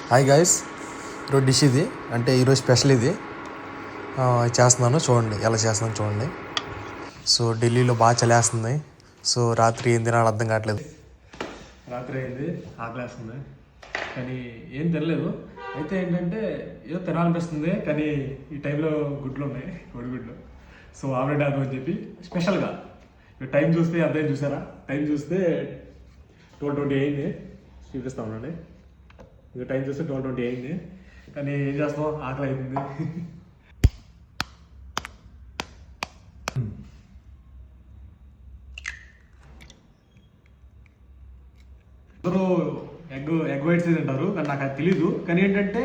Hi guys, ఈరోజు dish ఇది, అంటే ఈరోజు స్పెషల్ ఇది చేస్తున్నాను. చూడండి ఎలా చేస్తున్నాను చూడండి. సో ఢిల్లీలో బాగా చలేస్తుంది. సో రాత్రి ఏం తినాలో అర్థం కావట్లేదు. రాత్రి అయింది, ఆకలేస్తుంది, కానీ ఏం తినలేదు. అయితే ఏంటంటే ఏదో తినాలనిపిస్తుంది, కానీ ఈ టైంలో గుడ్లు ఉన్నాయి, కోడిగుడ్లు. సో ఆమ్లెట్ వేద్దాం అని చెప్పి స్పెషల్గా టైం చూస్తే అర్థం చూసారా, టైం చూస్తే 12:20 అయింది. చూపిస్తా ఉండండి, ఇక టైం చూస్తే 12:20 అయింది, కానీ ఏం చేస్తాం, ఆకలి అవుతుంది. అందరూ ఎగ్ వైట్స్ తింటారు, కానీ నాకు అది తెలీదు. కానీ ఏంటంటే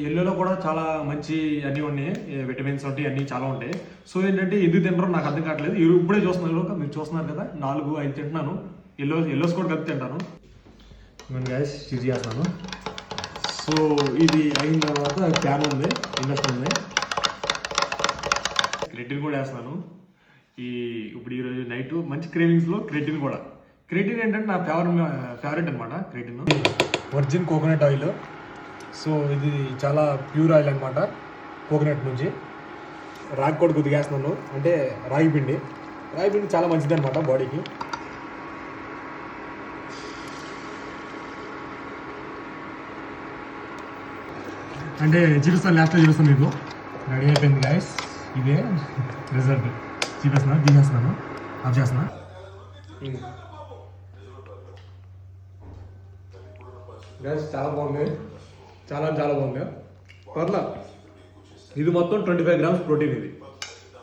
ఎల్లోలో కూడా చాలా మంచి అన్నీ ఉన్నాయి, విటమిన్స్ ఉంటాయి, అన్నీ చాలా ఉంటాయి. సో ఏంటంటే ఎందుకు తింటారో నాకు అర్థం కావట్లేదు. ఇప్పుడే చూస్తున్నారు, మీరు చూస్తున్నారు కదా, 4-5 తింటున్నాను. ఎల్లోస్ కూడా కలిపి తింటాను. నేను గ్యాస్ స్టిచ్ చేస్తున్నాను. సో ఇది అయిన తర్వాత ప్యాన్ ఉంది, ఇండక్షన్ ఉంది, క్రెటిన్ కూడా వేస్తున్నాను. ఇప్పుడు ఈరోజు నైట్ మంచి క్రేవింగ్స్లో క్రెటిన్ కూడా. క్రెటిన్ ఏంటంటే నా ఫేవరెట్ అనమాట. క్రెటిన్ వర్జిన్ కోకోనట్ ఆయిల్. సో ఇది చాలా ప్యూర్ ఆయిల్ అనమాట, కోకోనట్ నుంచి. రాగి కూడా కొద్దిగా వేస్తున్నాను, అంటే రాగి పిండి చాలా మంచిది అనమాట బాడీకి. అంటే చూపిస్తాను, లాస్ట్లో చూపిస్తాను మీకు. రెడీ అయిపోయింది గాయస్, ఇదే రిజల్ట్. తీసేస్తున్నాను, ఆఫ్ చేస్తున్నా. గ్యాస్ చాలా బాగుంది, చాలా బాగుంది. పర్లా, ఇది మొత్తం 25 grams ప్రోటీన్ ఇది.